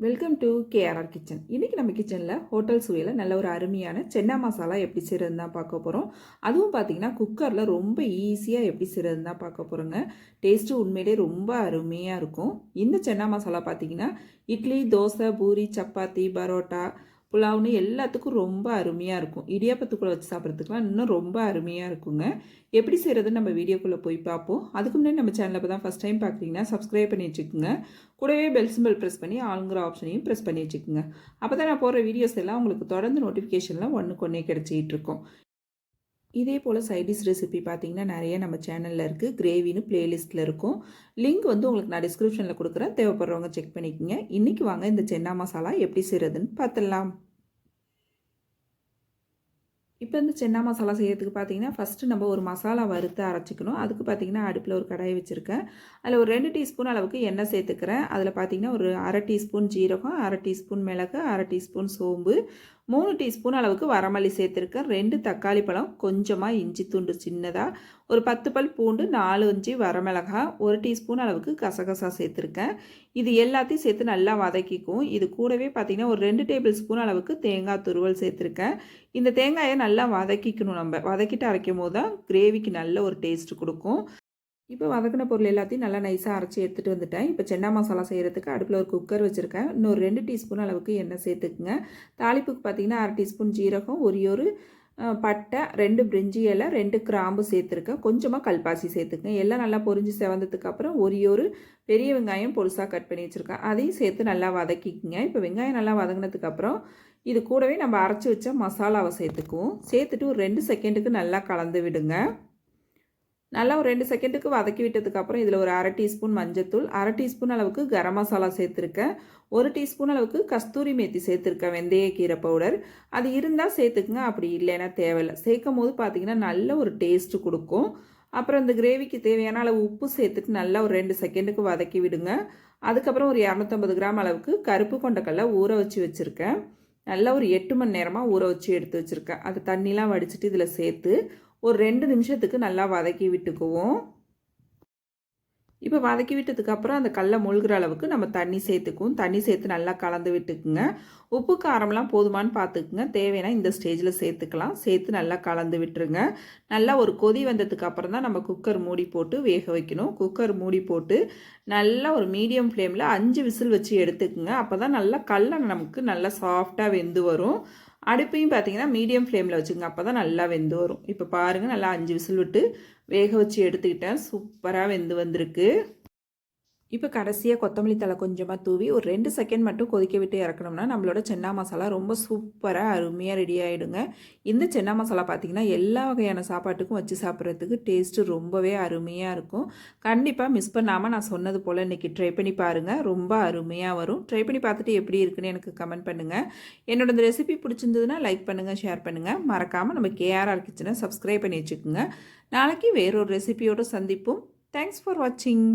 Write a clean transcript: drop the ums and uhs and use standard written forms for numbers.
Welcome to KRR kitchen. இன்றைக்கி நம்ம கிச்சனில் ஹோட்டல் சுவையில் நல்ல ஒரு அருமையான சென்னா மசாலா எப்படி செய்கிறதுன்னு தான் பார்க்க போகிறோம். அதுவும் பார்த்திங்கன்னா குக்கரில் ரொம்ப ஈஸியாக எப்படி செய்கிறதுன்னு தான் பார்க்க போகிறோங்க. டேஸ்ட்டு உண்மையிலே ரொம்ப அருமையாக இருக்கும். இந்த சென்னா மசாலா பார்த்திங்கன்னா இட்லி, தோசை, பூரி, சப்பாத்தி, பரோட்டா, புலாவ்னு எல்லாத்துக்கும் ரொம்ப அருமையாக இருக்கும். இடியாப்பத்துக்குள்ளே வச்சு சாப்பிட்றதுக்குலாம் இன்னும் ரொம்ப அருமையாக இருக்குங்க. எப்படி செய்கிறதுன்னு நம்ம வீடியோக்குள்ளே போய் பார்ப்போம். அதுக்கு முன்னாடி நம்ம சேனலில் இப்போ தான் ஃபஸ்ட் டைம் பார்க்குறீங்கன்னா சப்ஸ்கிரைப் பண்ணி வச்சுக்கோங்க. கூடவே பெல் சிம்பிள் ப்ரெஸ் பண்ணி ஆளுங்கிற ஆப்ஷனையும் ப்ரெஸ் பண்ணி வச்சுக்கோங்க. அப்போ தான் நான் போடுற வீடியோஸ் எல்லாம் உங்களுக்கு தொடர்ந்து நோட்டிஃபிகேஷன்லாம் ஒன்றுக்கு ஒன்றே கிடச்சிக்கிட்டு இருக்கும். இதே போல் சைடிஷ் ரெசிபி பார்த்திங்கன்னா நிறைய நம்ம சேனலில் இருக்குது. கிரேவின்னு ப்ளேலிஸ்ட்டில் இருக்கும். லிங்க் வந்து உங்களுக்கு நான் டிஸ்கிரிப்ஷனில் கொடுக்குறேன். தேவைப்படுறவங்க செக் பண்ணிக்கோங்க. இன்றைக்கி வாங்க இந்த சென்னா மசாலா எப்படி செய்கிறதுன்னு பார்த்துடலாம். இப்போ இந்த சென்னா மசாலா செய்யறதுக்கு பார்த்தீங்கன்னா ஃபஸ்ட்டு நம்ம ஒரு மசாலா வறுத்து அரைச்சிக்கணும். அதுக்கு பார்த்தீங்கன்னா அடுப்பில் ஒரு கடாயை வச்சுருக்கேன். அதில் ஒரு 2 டீஸ்பூன் அளவுக்கு எண்ணெய் சேர்த்துக்கிறேன். அதில் பார்த்தீங்கன்னா ஒரு 1/2 டீஸ்பூன் ஜீரகம், 1/2 டீஸ்பூன் மிளகு, 1/2 டீஸ்பூன் சோம்பு, 3 டீஸ்பூன் அளவுக்கு வரமல்லி சேர்த்துருக்கேன். 2 தக்காளி பழம், கொஞ்சமாக இஞ்சி துண்டு சின்னதாக, ஒரு 10 பல் பூண்டு, 4 5 வரமிளகாய், 1 டீஸ்பூன் அளவுக்கு கசகசா சேர்த்துருக்கேன். இது எல்லாத்தையும் சேர்த்து நல்லா வதக்கிக்கும். இது கூடவே பார்த்திங்கன்னா ஒரு 2 டேபிள் ஸ்பூன் அளவுக்கு தேங்காய் துருவல் சேர்த்துருக்கேன். இந்த தேங்காயை நல்லா வதக்கிக்கணும். நம்ம வதக்கிட்டு அரைக்கும் போது தான் கிரேவிக்கு நல்ல ஒரு டேஸ்ட்டு கொடுக்கும். இப்போ வதக்கின பொருள் எல்லாத்தையும் நல்லா நைஸாக அரைச்சி எடுத்துகிட்டு வந்துட்டேன். இப்போ சென்னா மசாலா செய்கிறதுக்கு அடுப்பில் ஒரு குக்கர் வச்சுருக்கேன். இன்னொரு 2 டீஸ்பூன் அளவுக்கு எண்ணெய் சேர்த்துக்குங்க. தாளிப்புக்கு பார்த்திங்கன்னா 1/2 டீஸ்பூன் ஜீரகம், ஒரு பட்டை, 2 பிரிஞ்சி இலை, 2 கிராம்பு சேர்த்துருக்கேன். கொஞ்சமாக கல்பாசி சேர்த்துக்கங்க. எல்லாம் நல்லா பொரிஞ்சு செவந்ததுக்கப்புறம் ஒரு பெரிய வெங்காயம் பொருசாக கட் பண்ணி வச்சுருக்கேன். அதையும் சேர்த்து நல்லா வதக்கிக்குங்க. இப்போ வெங்காயம் நல்லா வதங்கினதுக்கப்புறம் இது கூடவே நம்ம அரைச்சி வச்ச மசாலாவை சேர்த்துக்குவோம். சேர்த்துட்டு ஒரு 2 செகண்டுக்கு நல்லா கலந்து விடுங்க. நல்லா ஒரு 2 செகண்டுக்கு வதக்கி விட்டதுக்கப்புறம் இதில் ஒரு 1/2 டீஸ்பூன் மஞ்சத்தூள், 1/2 டீஸ்பூன் அளவுக்கு கரம் மசாலா சேர்த்துருக்கேன். 1 டீஸ்பூன் அளவுக்கு கஸ்தூரி மேத்தி சேர்த்துருக்கேன். வெந்தயக்கீரை பவுடர் அது இருந்தால் சேர்த்துக்குங்க, அப்படி இல்லைன்னா தேவையில்லை. சேர்க்கும் போது பார்த்திங்கன்னா நல்ல ஒரு டேஸ்ட்டு கொடுக்கும். அப்புறம் இந்த கிரேவிக்கு தேவையான அளவு உப்பு சேர்த்துட்டு நல்லா ஒரு 2 செகண்டுக்கு வதக்கி விடுங்க. அதுக்கப்புறம் ஒரு 250 கிராம் அளவுக்கு கருப்பு கொண்டக்கடலை ஊற வச்சு வச்சுருக்கேன். நல்லா ஒரு 8 மணி நேரமாக ஊற வச்சு எடுத்து வச்சுருக்கேன். அது தண்ணிலாம் வடிச்சிட்டு இதில் சேர்த்து ஒரு 2 நிமிஷத்துக்கு நல்லா வதக்கி விட்டுக்குவோம். இப்போ வதக்கி விட்டதுக்கப்புறம் அந்த கடலை மூழ்கிற அளவுக்கு நம்ம தண்ணி சேர்த்துக்குவோம். தண்ணி சேர்த்து நல்லா கலந்து விட்டுக்குங்க. உப்பு காரம்லாம் போதுமானு பார்த்துக்குங்க. தேவைன்னா இந்த ஸ்டேஜில் சேர்த்துக்கலாம். சேர்த்து நல்லா கலந்து விட்டுருங்க. நல்லா ஒரு கொதி வந்ததுக்கு அப்புறம் தான் நம்ம குக்கர் மூடி போட்டு வேக வைக்கணும். குக்கர் மூடி போட்டு நல்லா ஒரு மீடியம் ஃப்ளேமில் 5 விசில் வச்சு எடுத்துக்குங்க. அப்போ தான் நல்லா கடலை நமக்கு நல்லா சாஃப்டாக வெந்து வரும். அடுப்பையும் பார்த்தீங்கன்னா மீடியம் ஃப்ளேமில் வச்சுங்க. அப்போ தான் நல்லா வெந்து வரும். இப்போ பாருங்கள், நல்லா 5 விசில் விட்டு வேக வச்சு எடுத்துக்கிட்டேன். சூப்பராக வெந்து வந்திருக்கு. இப்போ கடைசியாக கொத்தமல்லி தழை கொஞ்சமாக தூவி ஒரு 2 செகண்ட் மட்டும் கொதிக்க விட்டு இறக்கணும்னா நம்மளோட சென்னா மசாலா ரொம்ப சூப்பராக அருமையாக ரெடி ஆகிடுங்க. இந்த சென்னா மசாலா பார்த்திங்கன்னா எல்லா வகையான சாப்பாட்டுக்கும் வச்சு சாப்பிட்றதுக்கு டேஸ்ட்டு ரொம்பவே அருமையாக இருக்கும். கண்டிப்பாக மிஸ் பண்ணாமல் நான் சொன்னது போல் இன்றைக்கி ட்ரை பண்ணி பாருங்கள். ரொம்ப அருமையாக வரும். ட்ரை பண்ணி பார்த்துட்டு எப்படி இருக்குன்னு எனக்கு கமெண்ட் பண்ணுங்கள். என்னோட இந்த ரெசிபி பிடிச்சிருந்ததுன்னா லைக் பண்ணுங்கள், ஷேர் பண்ணுங்கள். மறக்காமல் நம்ம கேஆர்ஆர் கிச்சனை சப்ஸ்கிரைப் பண்ணி வச்சுக்கோங்க. நாளைக்கு வேறொரு ரெசிபியோடு சந்திப்போம். தேங்க்ஸ் ஃபார் வாட்சிங்.